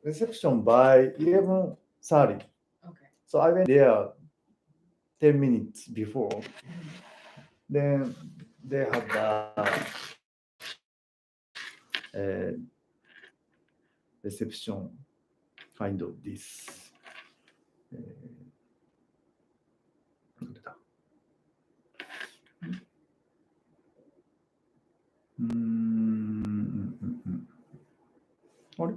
reception by 11:30. Okay. So I went there 10 minutes before. Then they had the reception kind of this. どれだあれ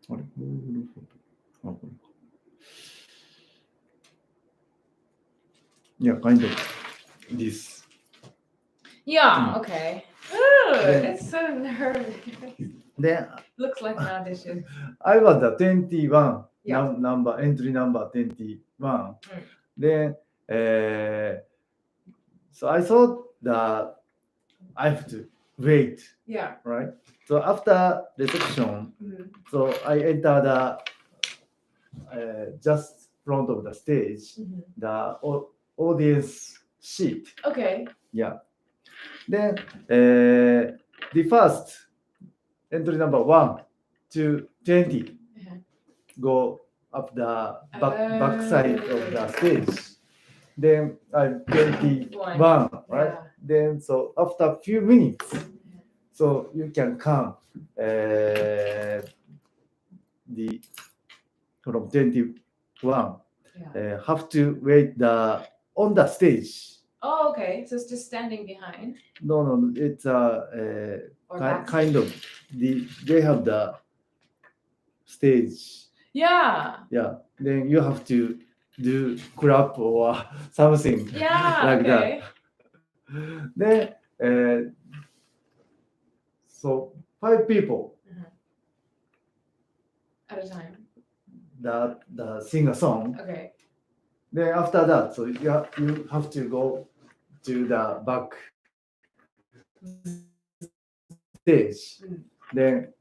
あれ Google フォト。あ、これか。Yeah, kind of this. Yeah, okay. Ooh, Then- it's so nervous. Then Looks like an audition. I was the 21 Yeah. number, entry number 21. Then, so I thought that I have to wait, Yeah. right? So after reception, Mhm. so I enter the just front of the stage, Mhm. the audience seat. Okay. Yeah. Then the first entry number 1 to 20 Uh-huh. go up the back side of the stage. Then I'm 21, right? Yeah. Then so after a few minutes, so you can come the from 21 Yeah. have to wait on the stage. Oh, okay. So it's just standing behind No, it's or backstage? kind of they have the stage. Yeah. Yeah, then you have to do clap or something Yeah. like Okay. that. Then so 5 people At a time. that sing a song. Okay. Then after that, so you have to go to the back stage. Then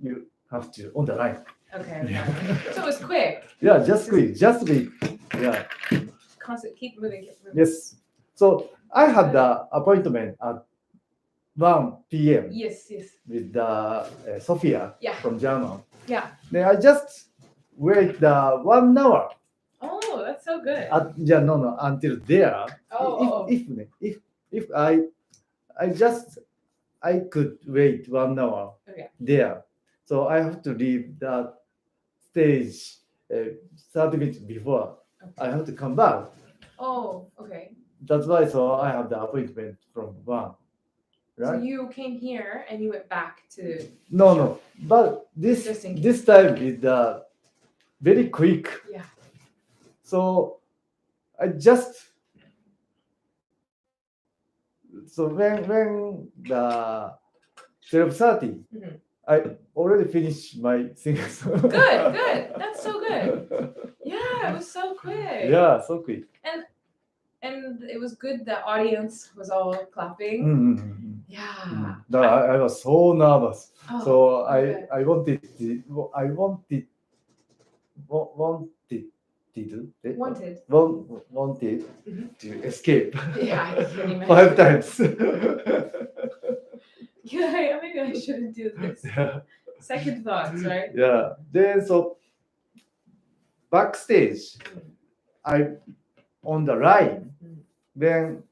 you have to on the line. Okay. Yeah. So it was quick. Yeah, just quick. Yeah. Constant. Keep moving. Keep moving. Yes. So I had the appointment at 1 p.m. Yes. with Sophia Yeah. from German. Yeah. Then I just wait 1 hour. Oh, that's so good. No, until there. Oh. If I could wait 1 hour Okay. there. So I have to leave that stage 30 minutes before. Okay. I have to come back. Oh, okay. That's why so I have the appointment from 1. So Right? you came here and you went back to. No. But Just in case. this time is very quick. Yeah. So I just when the 12:30, I already finished my singing song. Good. That's so good. Yeah, it was so quick. Yeah, so quick. And it was good. The audience was all clapping. Yeah. I was so nervous. Oh, So okay. I wanted to escape Yeah, I can imagine. 5 times. Yeah, maybe I shouldn't do this. Yeah. Second thoughts, right? Yeah. Then so backstage, I on the line. Then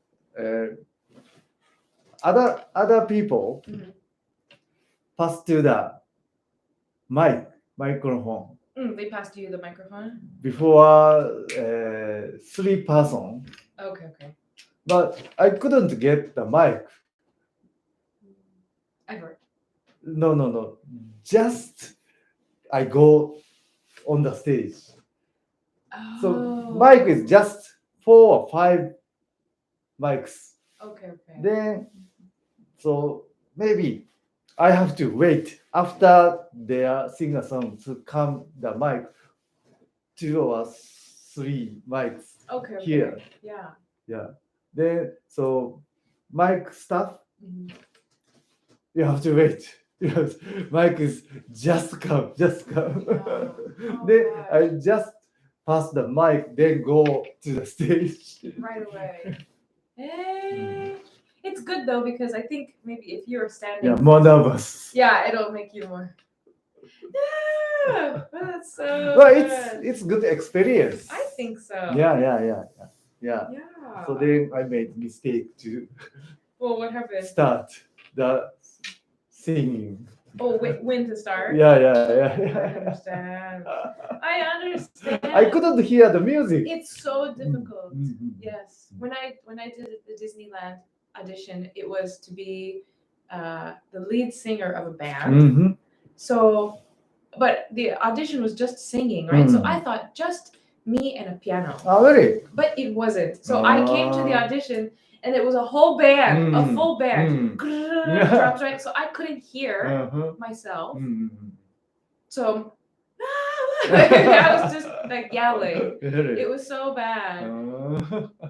other people pass to the microphone. They passed you the microphone? Before 3 person, Okay. but I couldn't get the mic. Ever. No. Just I go on the stage. Oh. So mic is just 4 or 5 mics. Okay. Then so maybe I have to wait after their singer song to come the mic 2 or 3 mics Okay. here. Yeah. Then so mic stuff Mhm. you have to wait. Yes, mic is just come. Yeah. Oh, Then gosh. I just pass the mic, then go to the stage. Right away. Hey. It's good though because I think maybe if you're standing, Yeah, more nervous. yeah, it'll make you more. Yeah, that's so. Well, good. it's good experience. I think so. Yeah. Yeah. So then I made mistake to Well, what happened? start the singing. Oh, wait, when to start? Yeah. I understand. I couldn't hear the music. It's so difficult. Mhm. Yes. When I did the Disneyland audition, it was to be the lead singer of a band. Mhm. So, but the audition was just singing, right? So Mm. I thought just me and a piano, Oh, really? but it wasn't. So I came to the audition, and it was a whole band, a full band, drums, right? So I couldn't hear myself. So I was just like yelling. Really? It was so bad.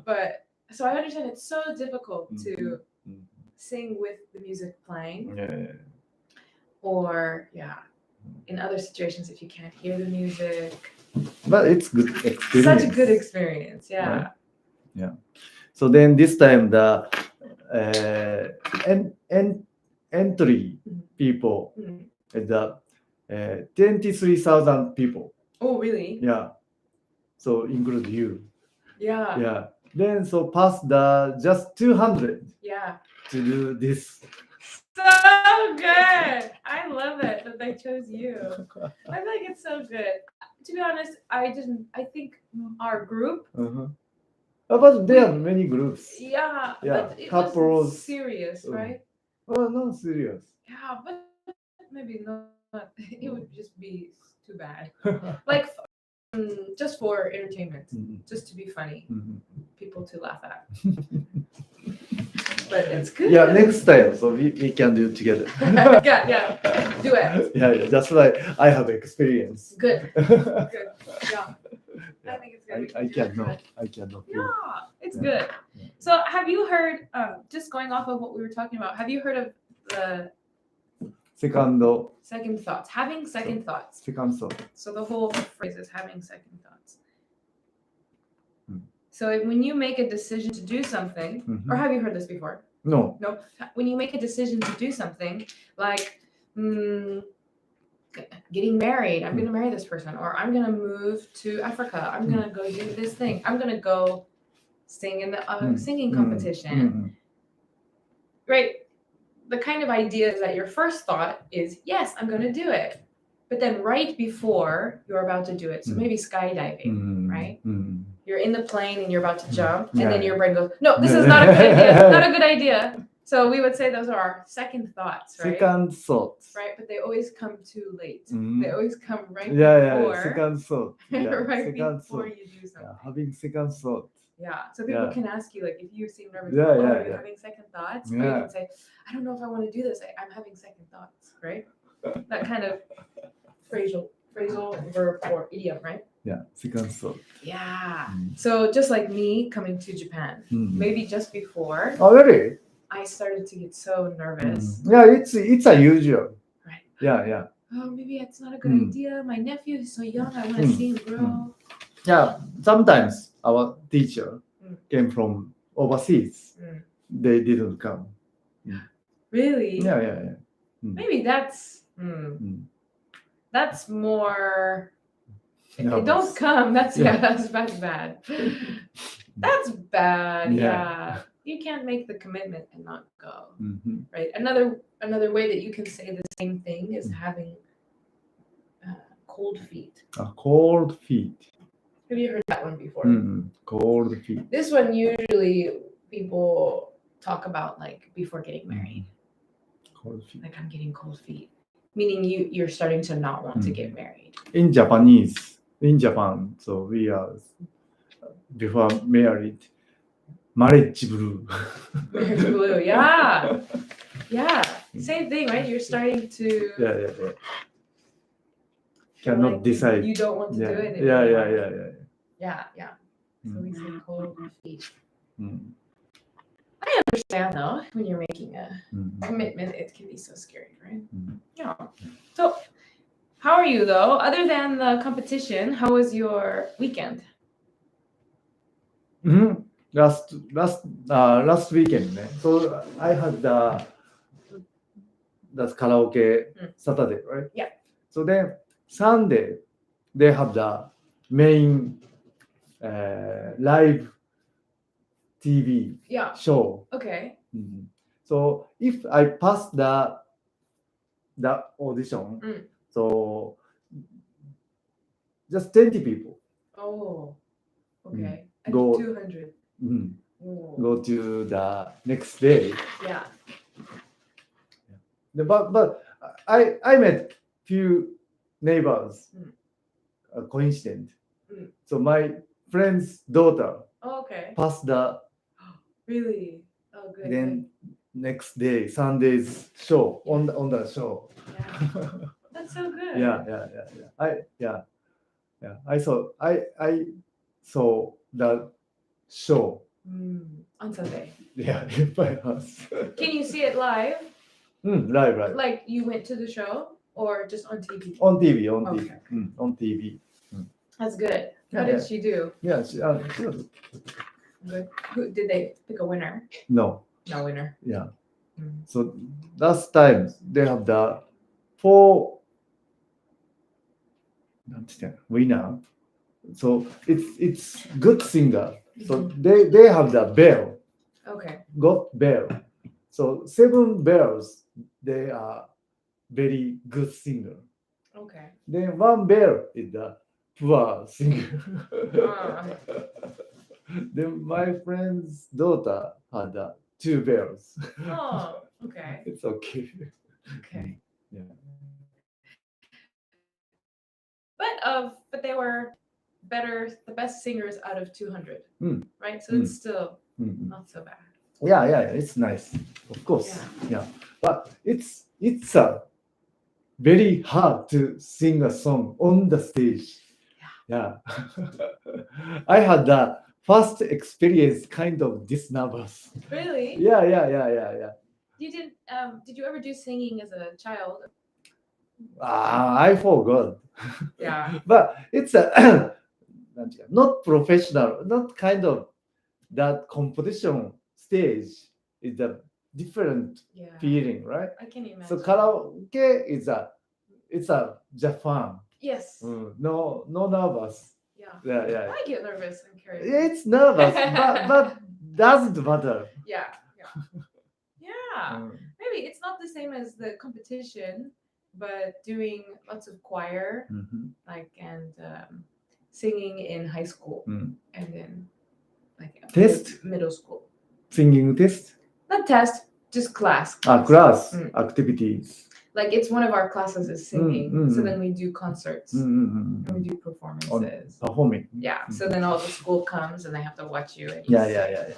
But so I understand it's so difficult to sing with the music playing, or in other situations if you can't hear the music. But it's good experience. Such a good experience, yeah. Yeah. So then this time the entry people is the 23,000 people. Oh, really? Yeah. So include you. Yeah. Yeah. Then so pass the just 200 Yeah. to do this. So good. I love it that they chose you. I feel like it's so good. To be honest, I think our group. But there are many groups. Yeah. Yeah. But it Couples. wasn't serious, right? Oh, not serious. Yeah, but maybe not. It would just be too bad. Like just for entertainment, just to be funny, people to laugh at. But it's good. Yeah, next time, so we can do it together. yeah, do it. Yeah, just like I have experience. Good. Yeah. I think it's good. I cannot. Yeah, it's good. So have you heard, just going off of what we were talking about, have you heard of the second thoughts? Having second thoughts. Second thought. So the whole phrase is having second thoughts. So when you make a decision to do something, or have you heard this before? No. No. When you make a decision to do something, like getting married, I'm going to marry this person, or I'm going to move to Africa, I'm going to go do this thing, I'm going to go sing in the singing competition. Right? The kind of idea is that your first thought is, yes, I'm going to do it. But then right before you're about to do it, so maybe skydiving, right? You're in the plane and you're about to jump, and then your brain goes, no, this is not a good idea. Not a good idea. So we would say those are our second thoughts, right? Second thoughts. Right, but they always come too late. They always come right before. Yeah, second thought. Yeah, right second before thought. you do something. Yeah, having second thought. Yeah, so people can ask you, like, if you seem nervous, are you having second thoughts? Or you can say, I don't know if I want to do this. I'm having second thoughts, right? That kind of phrasal verb or idiom, right? Yeah, second thought. Yeah. So just like me coming to Japan, maybe just before. Oh, really? I started to get so nervous. Yeah, it's a usual. Right. Yeah. Oh, maybe it's not a good idea. My nephew is so young. I want to see him grow. Yeah, sometimes our teacher came from overseas. They didn't come. Really? Yeah. Maybe that's more. They don't come. That's bad. That's bad. Yeah. You can't make the commitment and not go. Right. Another way that you can say the same thing is having cold feet. Cold feet. Have you heard that one before? Cold feet. This one usually people talk about like before getting married. Cold feet. Like I'm getting cold feet, meaning you're starting to not want to get married. In Japan, so we are before married. Marriage blue. Marriage blue, yeah. Same thing, right? You're starting to. Yeah. Cannot like decide. You don't want to do it anymore. Yeah. So we say cold feet. I understand though, when you're making a commitment, it can be so scary, right? Yeah. So How are you though? Other than the competition, how was your weekend? Last weekend ね。So I had the karaoke Saturday, right? Yeah. So then Sunday they have the main live TV Yeah. show. Okay. So if I pass the audition, so just 20 people. Oh. Okay. And Go 200. go to the next day. Yeah. But I met few neighbors. Coincident. So my friend's daughter Okay. passed the. Really? Oh, good. Then next day, Sunday's show on the show. Yeah. That's so good. Yeah. I saw the show. On Sunday. Yeah, in my house. Can you see it live? Right. Like you went to the show or just on TV? On TV. Okay. On TV. That's good. How Yeah, did she do? Yeah, she was Good. Who did they pick a winner? no. No winner. Yeah. So last time they have the 4 winner. So it's good singer. So they have the bell. Okay. Got bell. So 7 bells. They are very good singer. Okay. Then 1 bell is the poor singer. Then my friend's daughter had 2 bells. Oh, okay. It's okay. Okay. Yeah. But they were the best singers out of 200, right? So it's still not so bad. Yeah, it's nice, of course. Yeah. But it's very hard to sing a song on the stage. Yeah. I had the first experience kind of this nervous. Really? Yeah. You didn't? Did you ever do singing as a child? I forgot. Yeah. But it's a not professional, not kind of that competition stage is a different feeling, right? I can imagine. So karaoke is it's a just fun. Yes. No nervous. Yeah. I get nervous and curious. It's nervous, but doesn't matter. Yeah. Maybe it's not the same as the competition, but doing lots of choir, and singing in high school, and then test middle school. Singing test? Not test, just class. Class activities. Like it's one of our classes is singing, so then we do concerts and we do performances. Performing. Yeah. So then all the school comes and they have to watch you. And Yeah.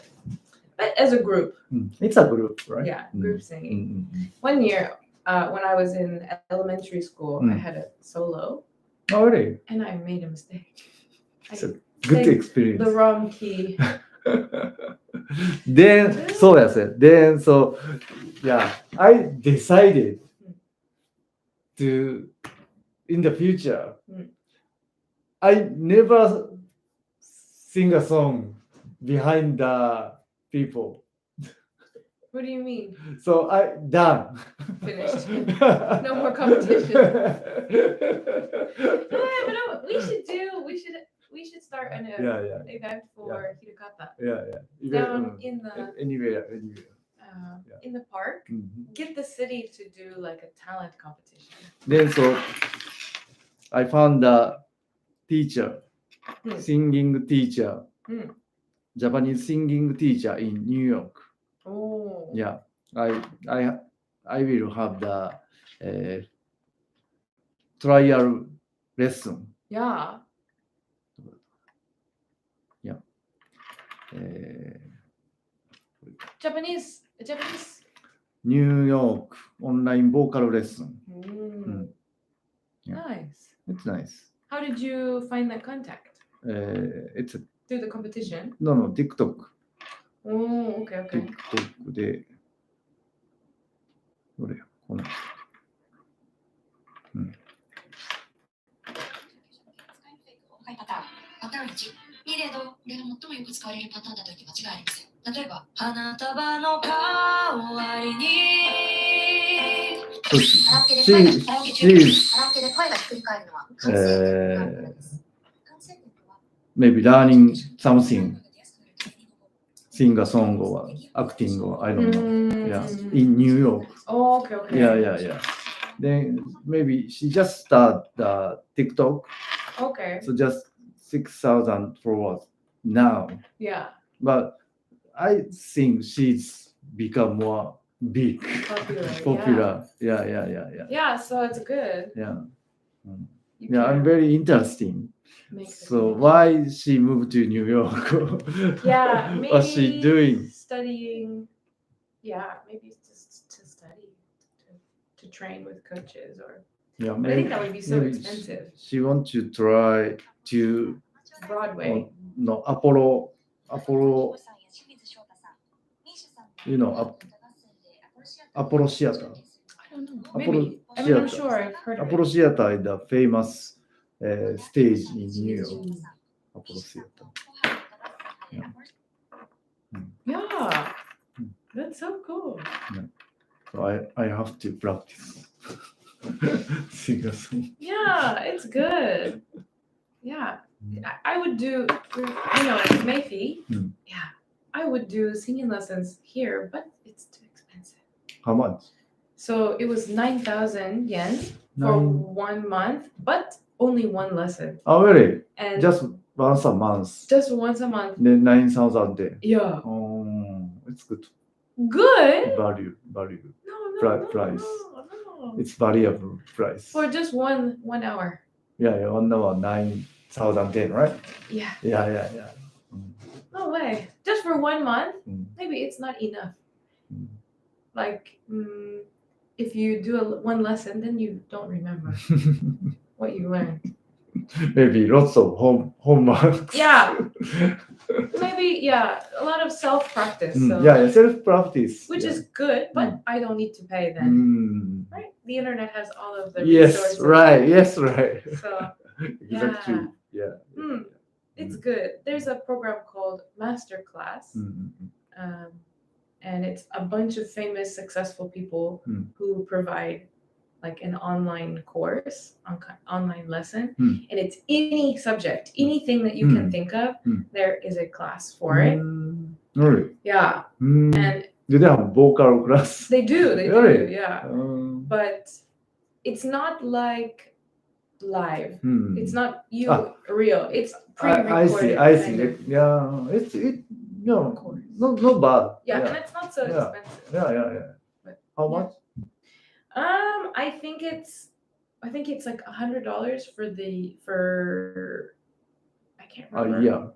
But as a group. It's a group, right? Yeah, group singing. One year, when I was in elementary school, I had a solo. Oh, really? And I made a mistake. It's a good experience. The wrong key. I decided to, in the future, I never sing a song behind the people. What do you mean? So I done. Finished. No more competition. We should start an event for Hirokata. Down in the anywhere. In the park. Get the city to do like a talent competition. Then so I found a teacher, singing teacher, Japanese singing teacher in New York. Oh. Yeah, I will have the trial lesson. Yeah. Japanese. New York online vocal lesson. Nice. It's nice. How did you find that contact? It's through the competition? No, TikTok. Oh, okay. TikTok で、どれやこの。パターン1、いい例と、これが最もよく使われるパターンだと言って間違いありません。例えば、花束の代わりに。カラオケで声がカラオケ中カラオケで声がひっくり返るのは感性点があるからです。感性点とは maybe learning something, sing a song or acting or I don't know. Yeah, in New York. Oh, okay. Yeah. Then maybe she just started TikTok. Okay. So just 6,000 followers now. Yeah. But I think she's become more big, popular. Yeah. Yeah, so it's good. Yeah. You I'm can very interesting. make the So connection. why she moved to New York? Yeah, maybe What's she doing? studying. Yeah, maybe just to study, to train with coaches, or Yeah, but I think that would be so maybe expensive. She wants to try to Broadway. no Apollo, you know, Apollo Theater. I don't know. Apollo Maybe. I mean, I'm Theater. sure I've heard of Apollo it. Theater is the famous stage in New York. Apollo Theater. Yeah, that's so cool. So I have to practice. Sing a song. Yeah, it's good. Yeah, I would do, Mayfi. Yeah, I would do singing lessons here, but it's too expensive. How much? So it was 9,000 yen for 1 month, but only one lesson. Oh, really? And Just once a month. just once a month. Then 9,000 there. Yeah. Oh, it's good. Good. Value. No. It's variable price. For just one hour. Yeah, 1 hour 9,000 yen, right? Yeah. Yeah. No way. Just for 1 month, maybe it's not enough. Like, if you do one lesson, then you don't remember what you learned. Maybe lots of homework. Yeah. Maybe, a lot of self-practice. So, Yeah, self-practice. Which is good, but I don't need to pay then. Right? The internet has all of the resources. Yes, right. So, exactly. Yeah. It's good. There's a program called Masterclass. And it's a bunch of famous, successful people who provide like an online course, online lesson, and it's any subject, anything that you can think of. There is a class for it. Really? Yeah. And do they have vocal class? They do. Really? Yeah. But it's not like live. It's not real. It's pre-recorded. I see. Yeah. It's not bad. Yeah, and it's not so expensive. Yeah. But, how much? I think it's like $100 for I can't remember. Yeah.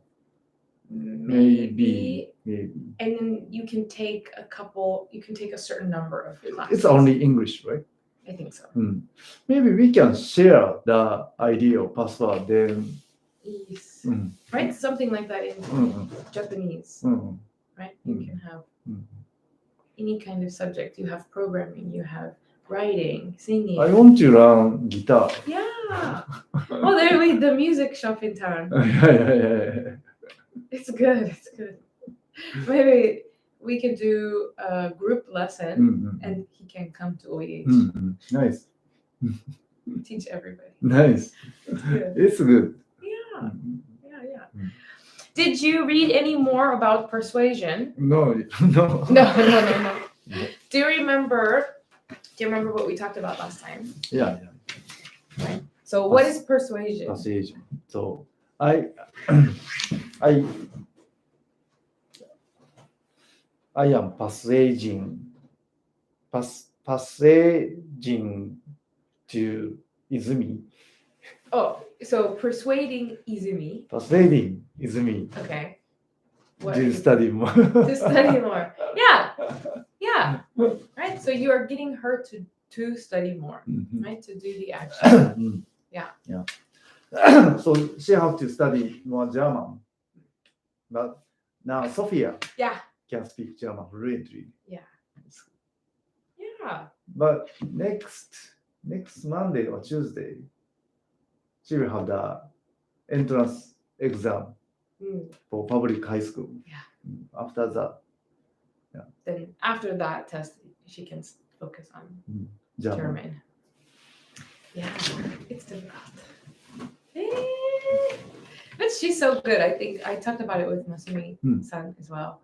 Maybe. And then you can take a certain number of classes. It's only English, right? I think so. Maybe we can share the ID or password then. Yes. Right? Something like that in Japanese. Right? You can have any kind of subject. You have programming, you have writing, singing. I want to learn guitar. Yeah. Oh, there's the music shop in town. Yeah. It's good. Maybe we can do a group lesson and he can come to OEH. Nice. Teach everybody. Nice. It's good. Yeah. Did you read any more about persuasion? No. Do you remember what we talked about last time? Yeah. Right. So what is persuasion? Persuasion. So I am persuading to Izumi. Oh, so persuading Izumi. Persuading Izumi. Okay. To study more. To study more. Yeah. Right. So you are getting her to study more, right? To do the action. Yeah. So she have to study more German. But now Sophia can speak German fluently. Yeah. But next Monday or Tuesday, she will have the entrance exam Mm. for public high school. Yeah. After that, Then after that test, she can focus on German. Yeah, it's difficult. But she's so good. I think I talked about it with Masumi-san as well.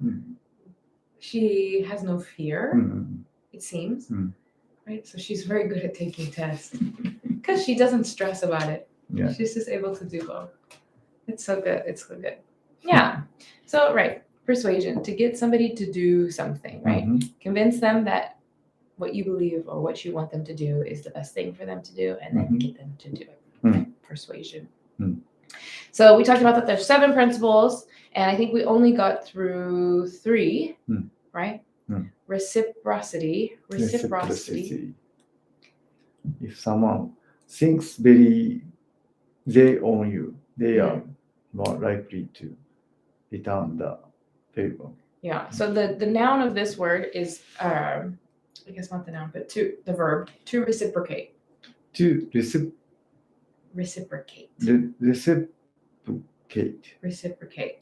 She has no fear, it seems, right? So she's very good at taking tests because she doesn't stress about it. Yeah. She's just able to do both. It's so good. It's so good. Yeah. So, right. Persuasion, to get somebody to do something, right? Convince them that what you believe or what you want them to do is the best thing for them to do, and then get them to do it. Right? Persuasion. So we talked about that there's 7 principles, and I think we only got through 3, right? Reciprocity. If someone thinks they own you, they are more likely to return the favor. Yeah. So the noun of this word is, I guess not the noun, but the verb to reciprocate. To Reciprocate. Reciprocate.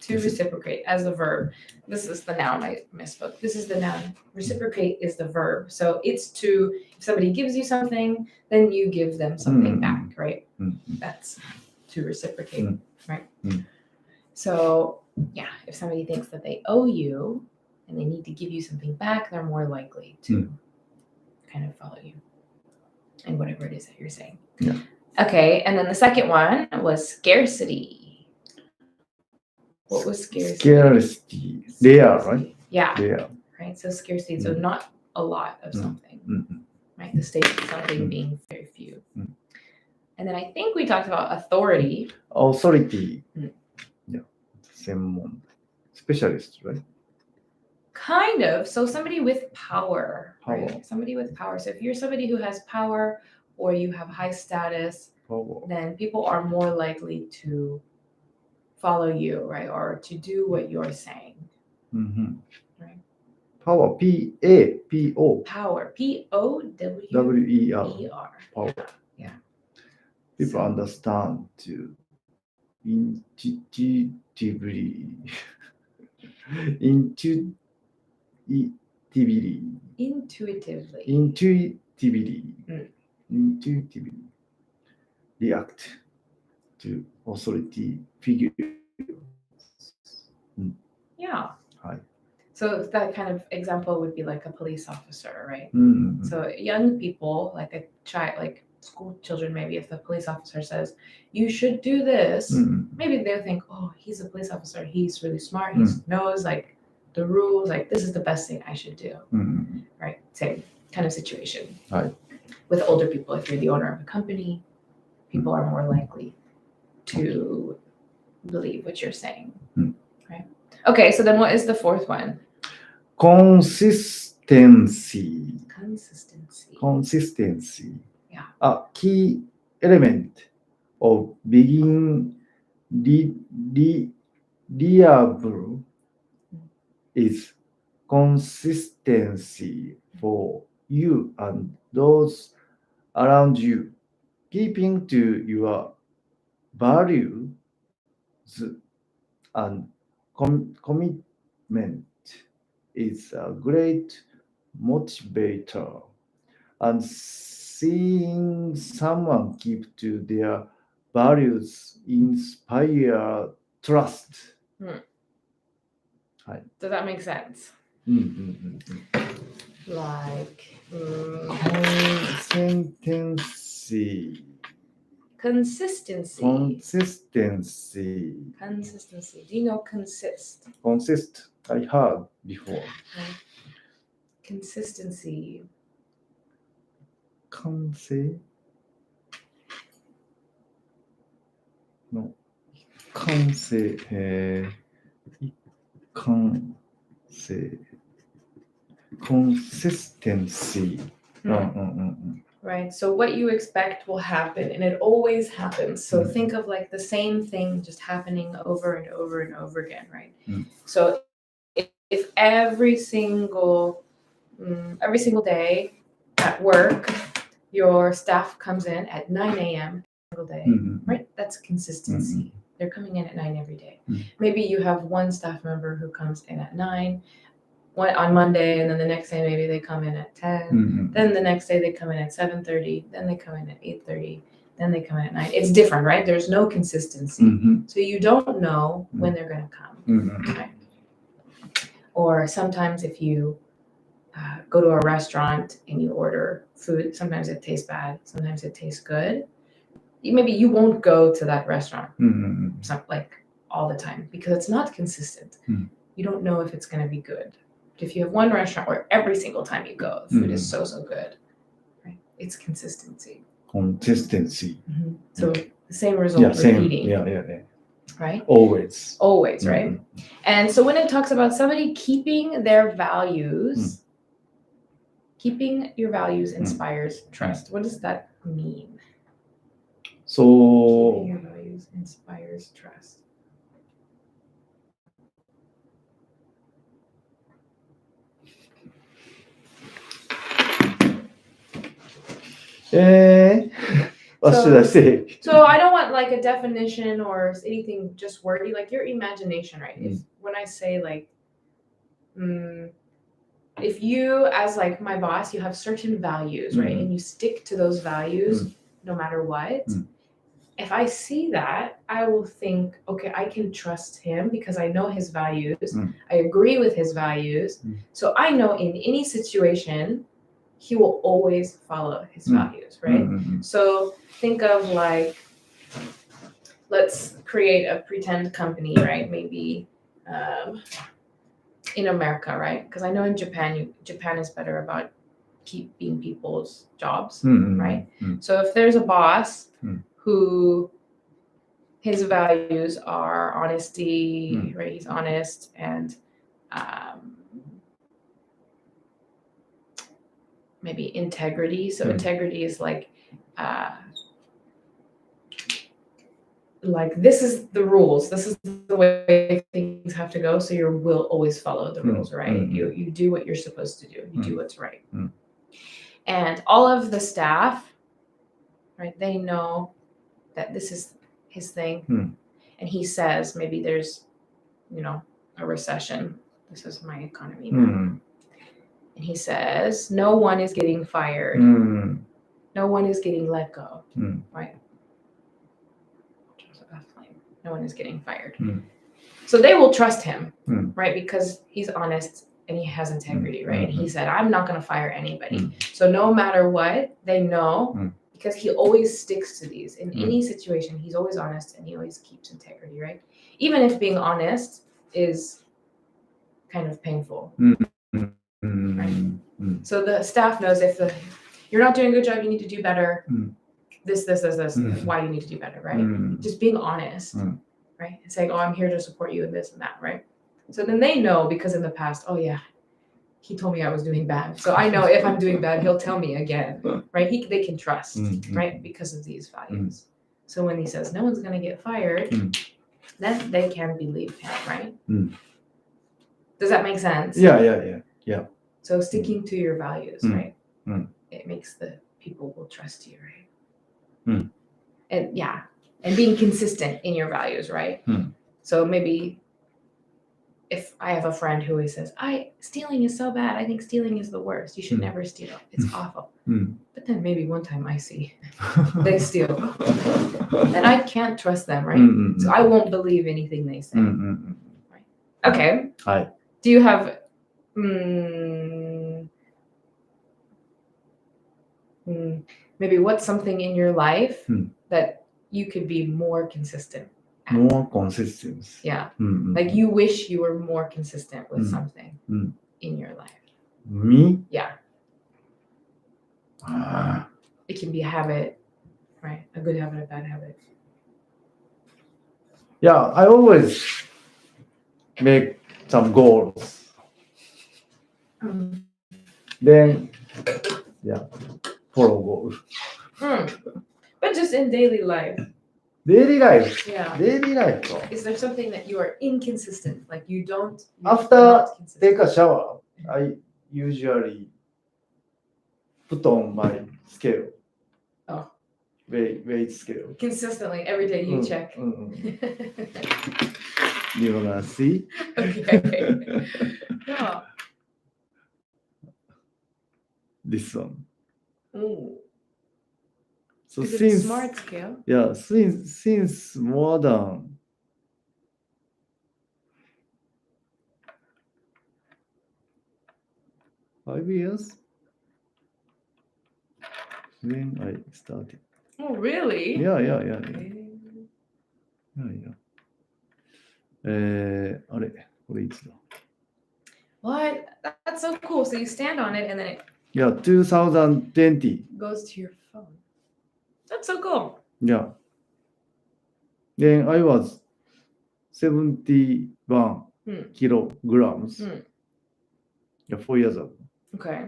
To reciprocate as the verb. This is the noun. I misspoke. This is the noun. Reciprocate is the verb. So it's to, if somebody gives you something, then you give them something back, right? That's to reciprocate, right? So yeah, if somebody thinks that they owe you and they need to give you something back, they're more likely to kind of follow you and whatever it is that you're saying. Yeah. Okay, and then the second one was scarcity. What was scarcity? Scarcity. Rare, right? Yeah. Rare. Right. So scarcity. So not a lot of something. Right. The state of something being very few. And then I think we talked about authority. Authority. Yeah. Same specialist, right? Kind of. So somebody with power. Power. Right? Somebody with power. So if you're somebody who has power or you have high status, then people are more likely to follow you, right? Or to do what you're saying. Right? Power. P-A-P-O. Power. P-O-W-E-R. W-E-R. Power. Yeah. People understand to intuitively. Intuitively react to authority figure. Yeah. Hi. So that kind of example would be like a police officer, right? So young people, like a child, like school children, maybe if the police officer says, you should do this, maybe they'll think, oh, he's a police officer. He's really smart. He knows like the rules, like this is the best thing I should do, right? Same kind of situation. Right. With older people, if you're the owner of a company, people are more likely to believe what you're saying, right? Okay, so then what is the fourth one? Consistency. Yeah. A key element of being reliable is consistency for you and those around you. Keeping to your values and commitment is a great motivator, and seeing someone keep to their values inspire trust. Does that make sense? Like consistency. Do you know consist? Consist. I heard before. Consistency. No. Consistency. Right. So what you expect will happen, and it always happens. So think of like the same thing just happening over and over and over again, right? So if every single day at work, your staff comes in at 9 a.m. every single day, right? That's consistency, They're coming in at 9 every day. Mm. Maybe you have one staff member who comes in at 9 on Monday, and then the next day maybe they come in at 10. Mm-hmm. Then the next day they come in at 7:30. Then they come in at 8:30. Then they come in at 9. It's different, right? There's no consistency. Mm-hmm. So you don't know when they're going to come. Mm-hmm. Right? Or sometimes if you go to a restaurant and you order food, sometimes it tastes bad, sometimes it tastes good. Maybe you won't go to that restaurant like all the time because it's not consistent. Mm. You don't know if it's going to be good. If you have one restaurant where every single time you go, the food is so good, right? It's consistency. Consistency. Mm-hmm. So the same result repeating. Yeah. Right? Always, right? And so when it talks about somebody keeping their values, keeping your values inspires trust. What does that mean? So Keeping your values inspires trust. What should I say? So I don't want like a definition or anything just wordy, like your imagination, right? If when I say like, if you as like my boss, you have certain values, right? And you stick to those values no matter what. If I see that, I will think, okay, I can trust him because I know his values. I agree with his values. So I know in any situation, he will always follow his values, right? So think of like, let's create a pretend company, right? Maybe in America, right? Because I know in Japan is better about keeping people's jobs, right? So if there's a boss who his values are honesty, right? He's honest and maybe integrity. So integrity is like this is the rules. This is the way things have to go. So you will always follow the rules, right? You do what you're supposed to do. You do what's right. And all of the staff, right? They know that this is his thing. And he says maybe there's, a recession. This is my economy now. And he says, no one is getting fired. No one is getting let go, right? No one is getting fired. So they will trust him, right? Because he's honest and he has integrity, right? And he said, I'm not going to fire anybody. So no matter what, they know because he always sticks to these. In any situation, he's always honest and he always keeps integrity, right? Even if being honest is kind of painful. Right? So the staff knows if you're not doing a good job, you need to do better. This, why you need to do better, right? Just being honest, right? And saying, oh, I'm here to support you in this and that, right? So then they know because in the past, oh yeah, he told me I was doing bad. So I know if I'm doing bad, he'll tell me again, right? They can trust, right? Because of these values. So when he says no one's going to get fired, then they can believe him, right? Does that make sense? Yeah. So sticking to your values, right? It makes the people will trust you, right? And being consistent in your values, right? So maybe if I have a friend who always says, stealing is so bad. I think stealing is the worst. You should never steal. It's awful. But then maybe one time I see they steal. And I can't trust them, right? So I won't believe anything they say. Right? Okay. Hi. Do you have maybe what's something in your life that you could be more consistent at? More consistent. Yeah. Like you wish you were more consistent with something in your life. Me? Yeah. It can be a habit, right? A good habit, a bad habit. Yeah, I always make some goals. Then, follow goals. But just in daily life. Daily life. Yeah. Daily life. Is there something that you are inconsistent? Like you don't. After take a shower, I usually put on my scale. Oh. weight scale. Consistently every day you check. You wanna see? Okay. Yeah. This one. Ooh. So Is it a since smart scale? yeah, since more than 5 years when I started. Oh, really? Yeah. Okay. あれこれいつだ What? That's so cool. So you stand on it and then it Yeah, 2020. goes to your phone. That's so cool. Yeah. Then I was 71 kilograms. Yeah, 4 years ago. Okay.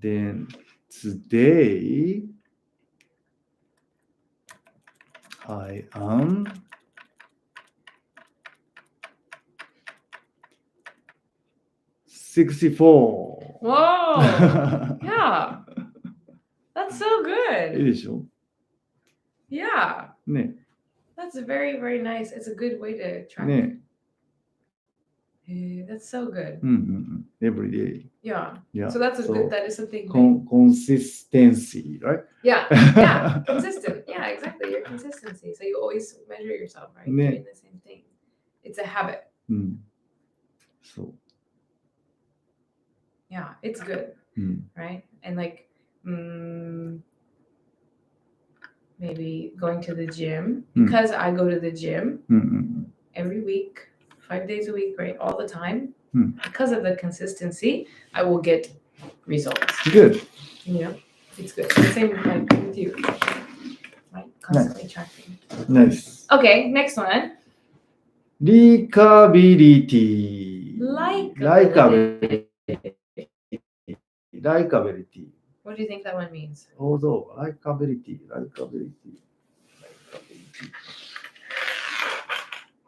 Then today I am 64. Whoa. Yeah. That's so いい good. でしょ Yeah. ね That's very, very nice. It's a good way to track. ね Hey, that's so good. Every day. Yeah. Yeah. So that's a So good. That is something. consistency, right? Yeah. Yeah. Consistent. Yeah. Exactly. Your consistency. So you always measure yourself, right? Ne. Doing the same thing. It's a habit. So, Yeah. It's good, right? And like, maybe going to the gym because I go to the gym every week, 5 days a week, right? All the time. Because of the consistency, I will get results. good. You know, it's good. The same like with you, right? Constantly tracking. Nice. Okay, next one. Likability. Likability. Likability. What do you think that one means? Although, likability.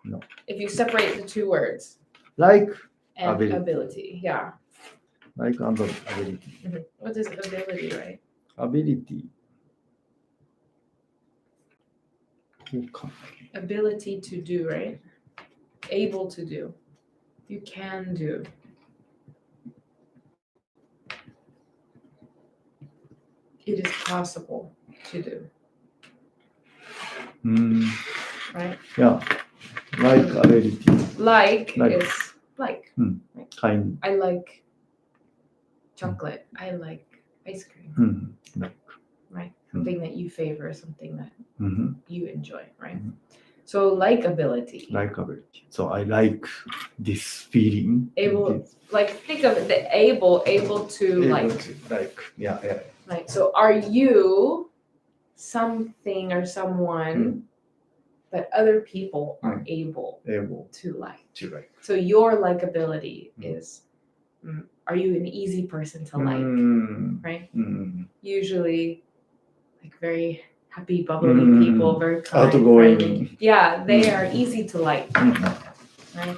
No. If you separate the two words. Like And ability. ability. Yeah. Like and ability. What is ability, right? Ability. Ability to do, right? Able to do. You can do. It is possible to do. Right? Yeah. Like ability. Like Like. is like. Kind. I like chocolate. I like ice cream. Right? Something that you favor, something that you enjoy, right? So likability. Likability. So I like this feeling. Able, like think of it, the able to like. Yeah. Right. So are you something or someone that other people are able to like? So your likability is, are you an easy person to like? Right? Usually, like very happy, bubbly people, very kind, outgoing. friendly. Yeah, they are easy to like. Right?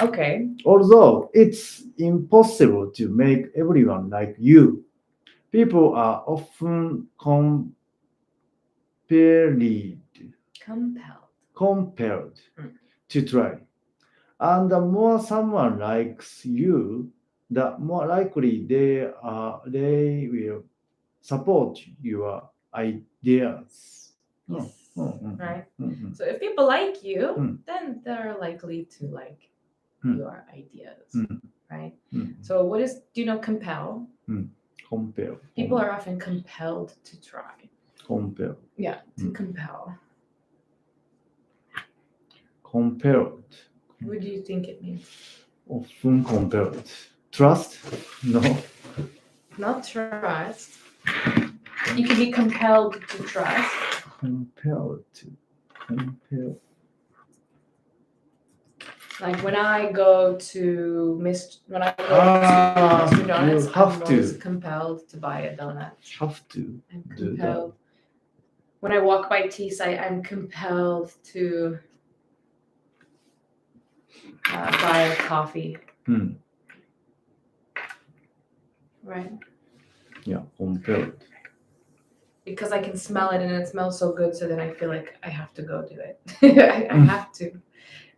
Okay. Although it's impossible to make everyone like you, people are often compelled to try. And the more someone likes you, the more likely they will support your ideas. Yes. Right. So if people like you, then they're likely to like your ideas. Right. So what is, do you know compel? Compel. People are often compelled to try. Compel. Yeah, to compel. Compelled. What do you think it means? Often compelled. Trust? No. Not trust. You can be compelled to trust. Compelled to. Compel. Like when I go to Mr. Donuts, I'm always compelled to buy a donut. Have to. I'm compelled. When I walk by tea site, I'm compelled to buy a coffee. Right. Yeah, compelled. because I can smell it and it smells so good, so then I feel like I have to go do it. I have to,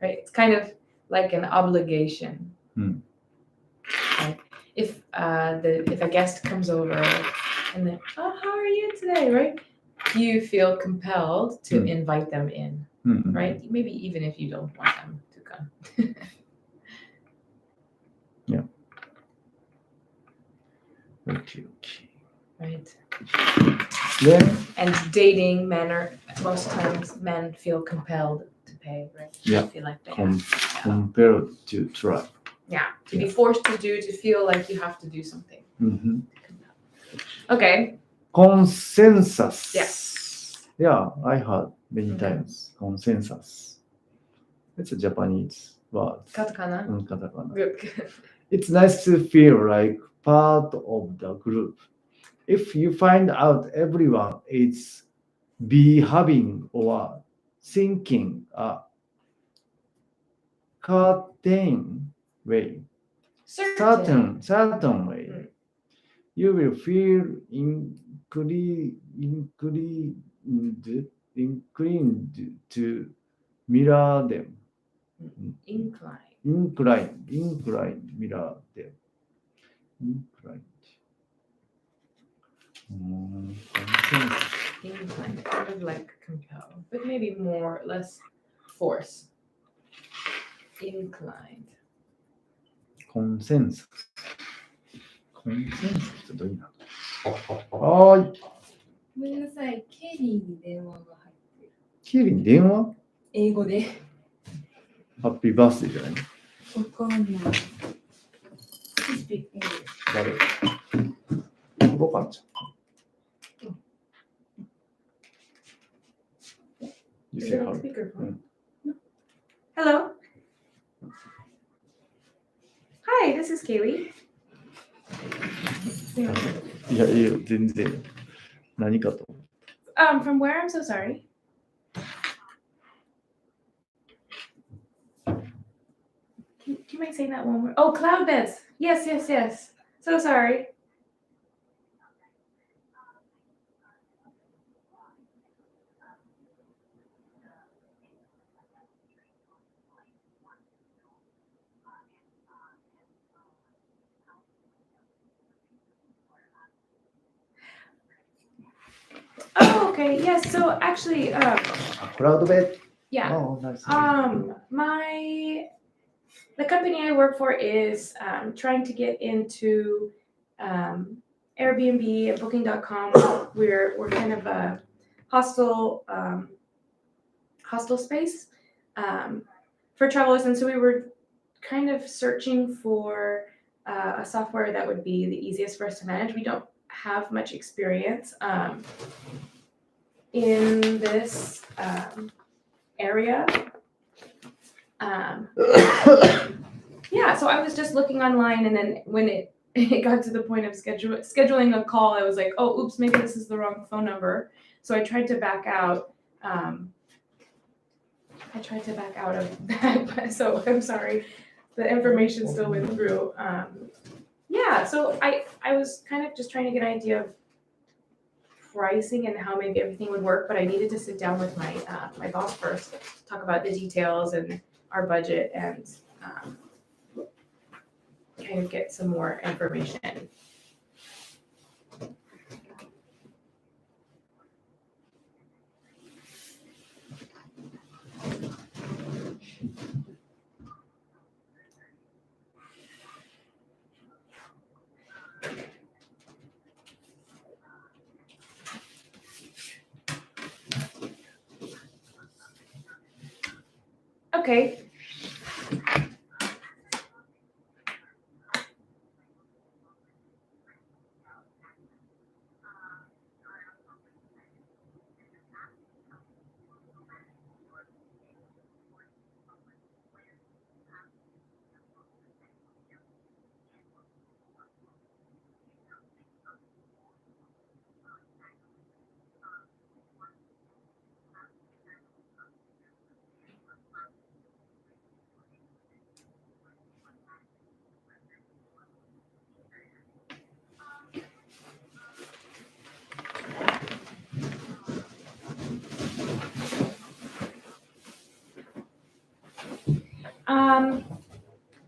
right? It's kind of like an obligation. Right? If a guest comes over and then, oh, how are you today, right? You feel compelled to invite them in, right? Maybe even if you don't want them to come. Yeah. Okay. Right. Then, and dating most times men feel compelled to pay, right? Yeah. They feel like they have, compelled to try. to be forced to do, to feel like you have to do something. Okay. Consensus. Yes. Yeah, I heard many times. Consensus. It's a Japanese word. Katakana. Katakana. Good. It's nice to feel like part of the group. If you find out everyone is behaving or thinking a certain way, certain way, you will feel inclined to mirror them. Inclined, mirror them. Inclined. Inclined, kind of like compel, but maybe less force. Inclined. Consensus. Consensus ってどういう意味なの？はーい。ごめんなさい、ケリーに電話が入ってる。ケリーに電話？英語で。ハッピーバースデーじゃない？わかんない。誰？どかんちゃん。You Is say it on how? speakerphone? Hello. Hi, this is Kaylee. いや、いいよ、全然。何かと。From where? I'm so sorry. Do you mind saying that one more? Oh, cloud beds. Yes. So sorry. Oh, okay. Yes. So actually, Cloud bed? yeah. Oh, nice. The company I work for is trying to get into Airbnb and Booking.com. We're kind of a hostel space for travelers, and so we were kind of searching for a software that would be the easiest for us to manage. We don't have much experience in this area. Yeah, so I was just looking online, and then when it got to the point of scheduling a call, I was like, oh, oops, maybe this is the wrong phone number. So I tried to back out. Of that, so I'm sorry. The information still went through. Yeah, so I was kind of just trying to get an idea of pricing and how maybe everything would work, but I needed to sit down with my my boss first, talk about the details and our budget, and kind of get some more information. Okay.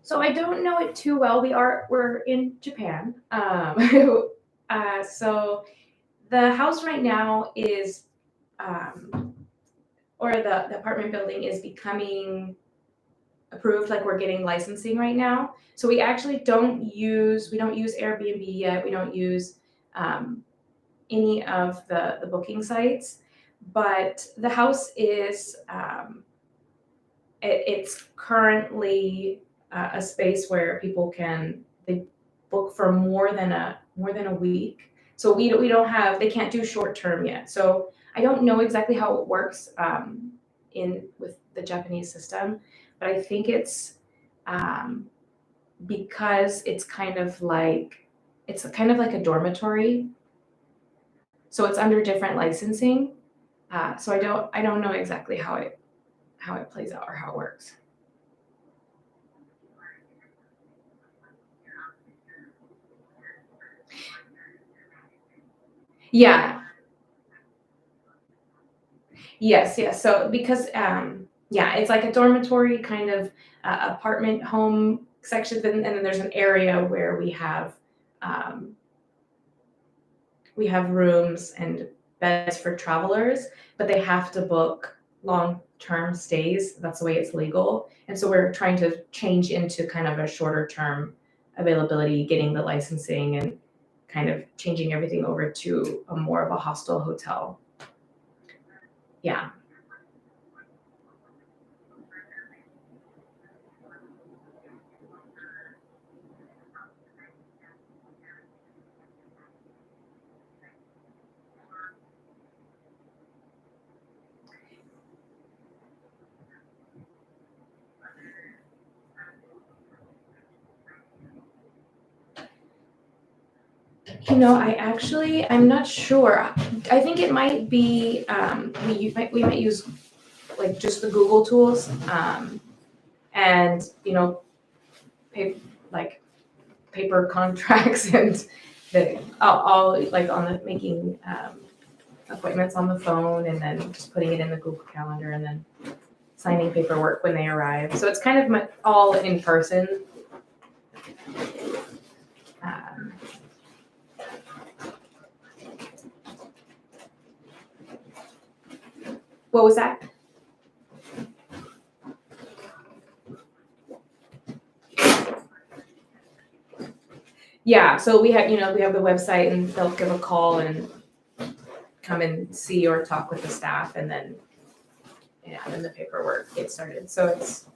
So I don't know it too well. We're in Japan. So the house right now is, or the apartment building is becoming approved. Like we're getting licensing right now. So we actually we don't use Airbnb yet. We don't use any of the booking sites, but the house is it's currently a space where people they book for more than a week. So we don't have, they can't do short term yet. So I don't know exactly how it works in with the Japanese system, but I think it's because it's kind of like a dormitory. So it's under different licensing. So I don't know exactly how it plays out or how it works. Yeah. Yes. So because yeah, it's like a dormitory kind of apartment home section, and then there's an area where we have rooms and beds for travelers, but they have to book long-term stays. That's the way it's legal. And so we're trying to change into kind of a shorter term availability, getting the licensing and kind of changing everything over to a more of a hostel hotel. Yeah. I'm not sure. I think it might be, we might use like just the Google tools, and, like paper contracts and all like on the making, appointments on the phone and then just putting it in the Google Calendar and then signing paperwork when they arrive. So it's kind of all in person. Um, what was that? Yeah, so we have the website and they'll give a call and come and see or talk with the staff and then then the paperwork gets started. So it's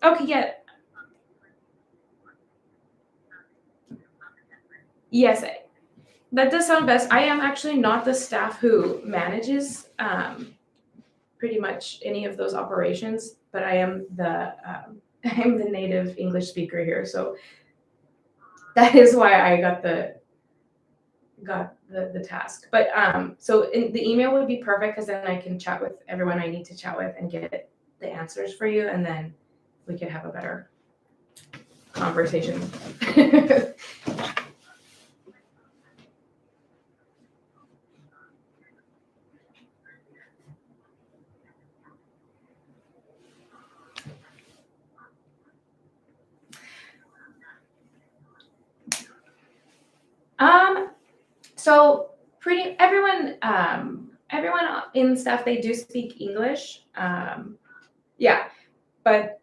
okay, yeah. Yes, that does sound best. I am actually not the staff who manages pretty much any of those operations, but I am I'm the native English speaker here, so that is why I got the task. But so the email would be perfect because then I can chat with everyone I need to chat with and get the answers for you, and then we could have a better conversation. So pretty everyone in staff, they do speak English. Yeah, but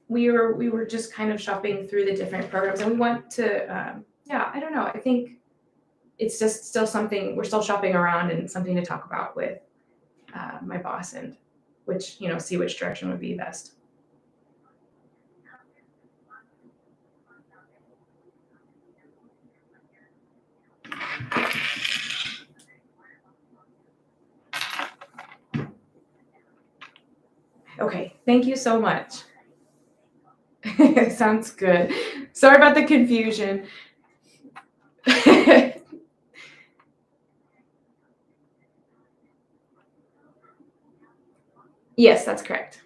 we were just kind of shopping through the different programs, and we want to yeah, I don't know. I think it's just still something we're still shopping around and something to talk about with my boss and which see which direction would be best. Okay, thank you so much. Sounds good. Sorry about the confusion. Yes, that's correct.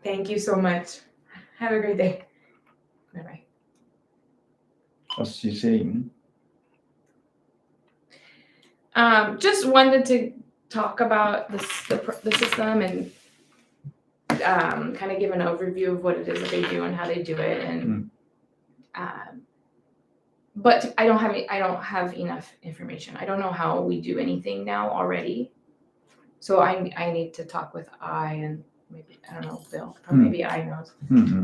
Thank you so much. Have a great day. Bye-bye. What's she saying? Just wanted to talk about the system and kind of give an overview of what it is that they do and how they do it, and but I don't have enough information. I don't know how we do anything now already, so I need to talk with and maybe I don't know Bill, or maybe I knows.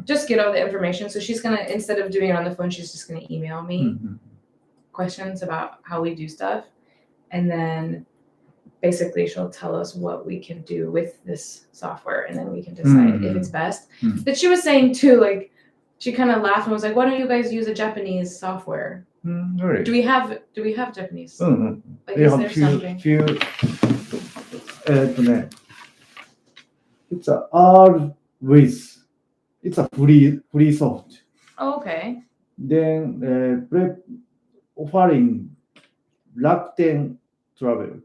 Just get all the information. So she's gonna, instead of doing it on the phone, she's just gonna email me questions about how we do stuff, and then basically she'll tell us what we can do with this software, and then we can decide if it's best. But she was saying too, like, she kind of laughed and was like, why don't you guys use a Japanese software? Really? Do we have Japanese? Like, We is have there something? few it's a R with, it's a free soft. Oh, okay. Then offering Rakuten Travel.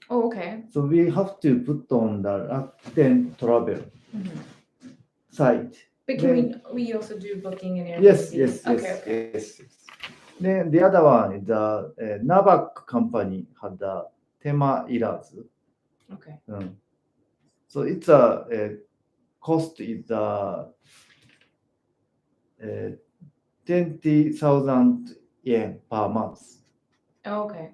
Oh, okay. So we have to put on the Rakuten Travel site. But can we also do booking and Airbnb? Yes. Okay. Yes. Then the other one is the Navak company had the Tema Irazu. Okay. So it's a cost is 20,000 yen per month. Oh, okay.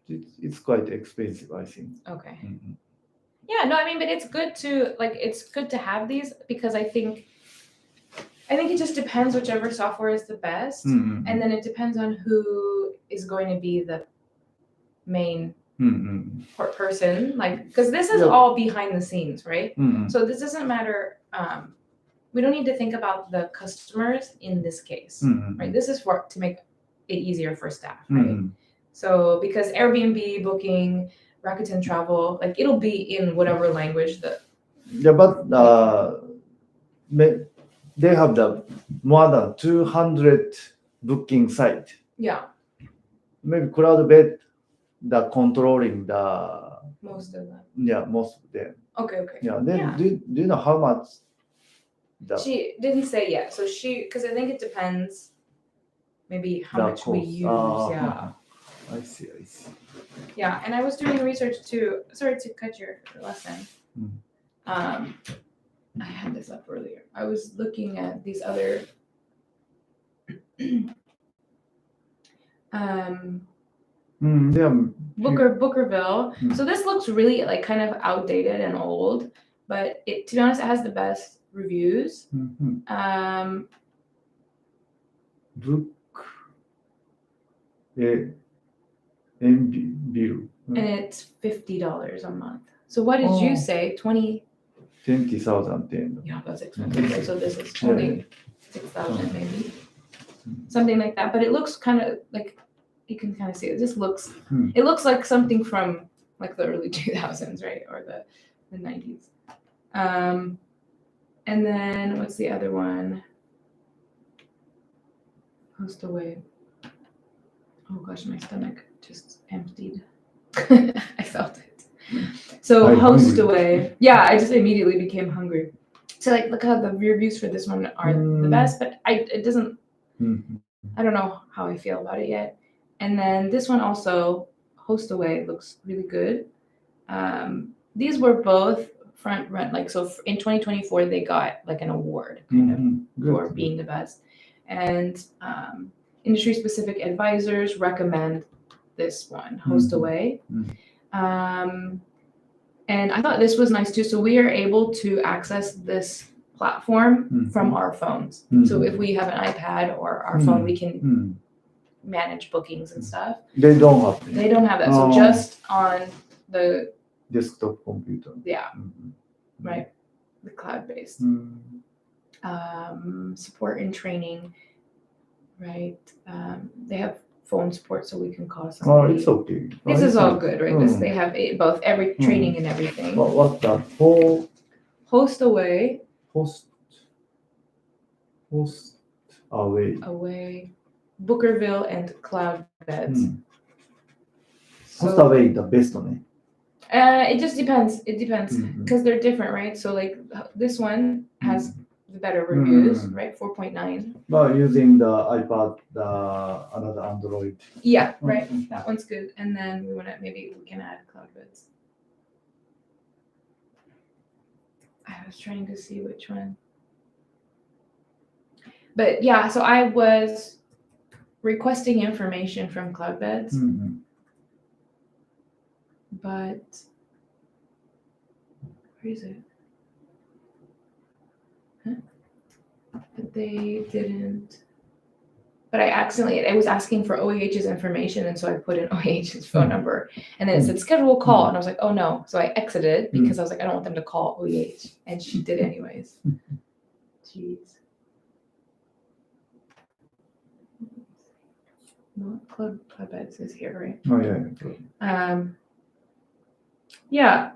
It's quite expensive, I think. Okay. Yeah, no, I mean, but it's good to have these, because I think it just depends whichever software is the best, and then it depends on who is going to be the main person, like, because this is all behind the scenes, right? So this doesn't matter. We don't need to think about the customers in this case, right? This is to make it easier for staff, right? So because Airbnb, booking, Rakuten Travel, like, it'll be in whatever language that. Yeah, but they have the more than 200 booking site. Yeah. Maybe Cloudbed the controlling the most of them. Yeah, most of them. Okay. Yeah. Then do you know how much? She didn't say yet. So because I think it depends. Maybe how much we use. Yeah. I see. Yeah, and I was doing research too. Sorry to cut your lesson. I had this up earlier. I was looking at these other Bookerville. So this looks really like kind of outdated and old, but to be honest, it has the best reviews. And it's $50 a month. So what did you say? 20,000. Yeah, that's expensive. Right? So this is 26,000 maybe, something like that. But it looks kind of like, you can kind of see it. Just looks. It looks like something from like the early 2000s, right, or the 90s. And then what's the other one? Host away. Oh gosh, my stomach just emptied. I felt it. So host away. Yeah, I just immediately became hungry. So like, look how the reviews for this one are the best, but it doesn't. I don't know how I feel about it yet. And then this one also, host away, looks really good. These were both front run, like, so in 2024 they got like an award kind of for being the best, and industry specific advisors recommend this one, host away. And I thought this was nice too. So we are able to access this platform from our phones. So if we have an iPad or our phone, we can manage bookings and stuff. They don't have that. So just on the desktop computer. Yeah. Right. The cloud-based. Support and training. Right. They have phone support, so we can call somebody. It's okay. This is all good, right? They have both every training and everything. What the host away, host away. Bookerville and Cloud Beds. うん。host away だ、ベストね。It just depends. It depends Mhm. because they're different, right? So like this one has the better reviews, Mhm. right? 4.9. Well, using the iPad, another Android. Yeah, right. That one's good. And then maybe we can add Cloud Beds. I was trying to see which one. But yeah, so I was requesting information from Cloud Beds, うん。 but where is it? Huh? But they didn't. But I was asking for OEH's information, and so I put in OEH's phone number, and then it said schedule a call, and I was like, oh no. So I exited because I was like, I don't want them to call OEH, and she did anyways. Jeez. No, Club Beds is here, right? Oh, yeah. Yeah,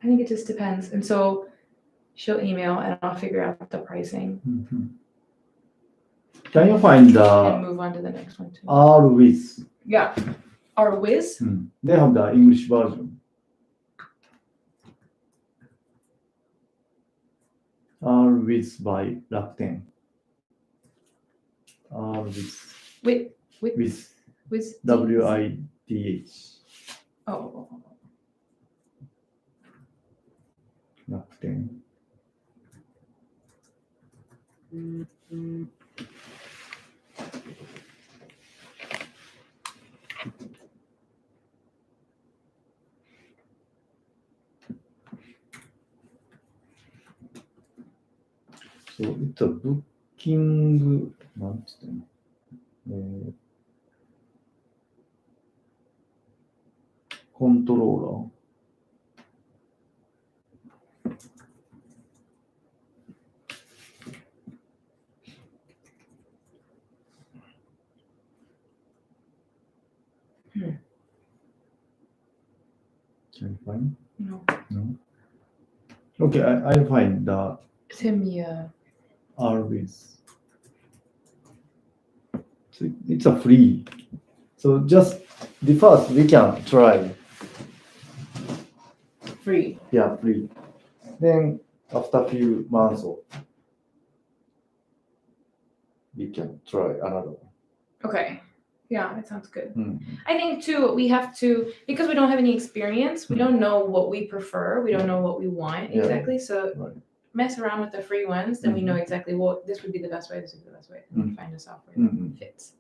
I think it just depends. And so she'll email and I'll figure out the pricing Mhm. Can you find and the move on to the next one too. R with? Yeah. Our Wiz? They have the English version. R with by Rakuten. R with. Wiz. WITH. Oh. Rakuten. So it's a booking, なんつってんの、コントローラー。Can you find? No. Okay, I'll find the Send me Always. So it's a free. So just the first we can try. free. Yeah, free. Then after a few months, we can try another one. Okay. Yeah, that sounds good. Mm. I think too, we have to, because we don't have any experience, we don't know what we prefer, we don't know what we want Yeah. exactly. So Right. mess around with the free ones, then we know exactly what this would be the best way, this would be the best way, and we find a software that fits.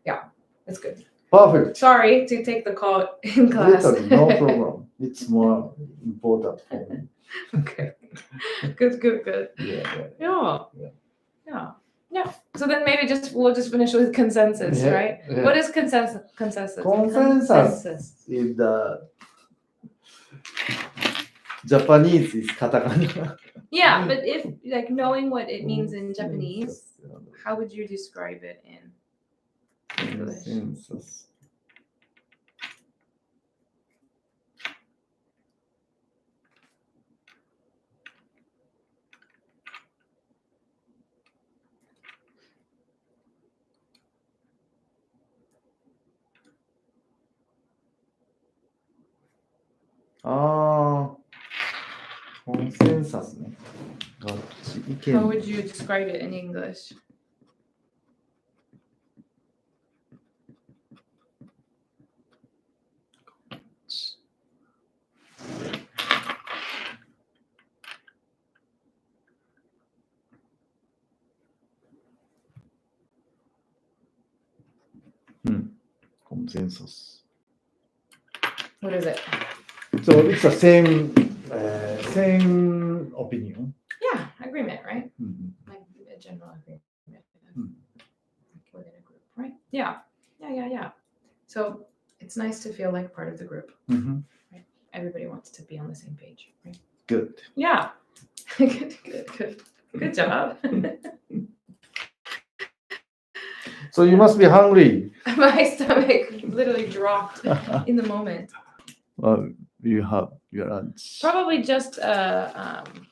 Yeah, that's good. Perfect. Sorry to take the call in class. No problem. It's more important for me. Okay. Good. Yeah. So then maybe we'll just finish with consensus, Yeah, right? yeah. What is consensus? Consensus is the Japanese is katakana. Yeah, but if like knowing what it means in Japanese, how would you describe it in English? Consensus. Consensus ね。意見。 How would you describe it in English? Consensus. What is it? So it's the same opinion. Yeah, agreement, right? Mm-hmm. Like a general agreement within a group, right? Yeah. So it's nice to feel like part of the group. Mm-hmm. Right? Everybody wants to be on the same page, right? Good. Yeah. Good job. So you must be hungry. My stomach literally dropped in the moment. you have your lunch? Probably just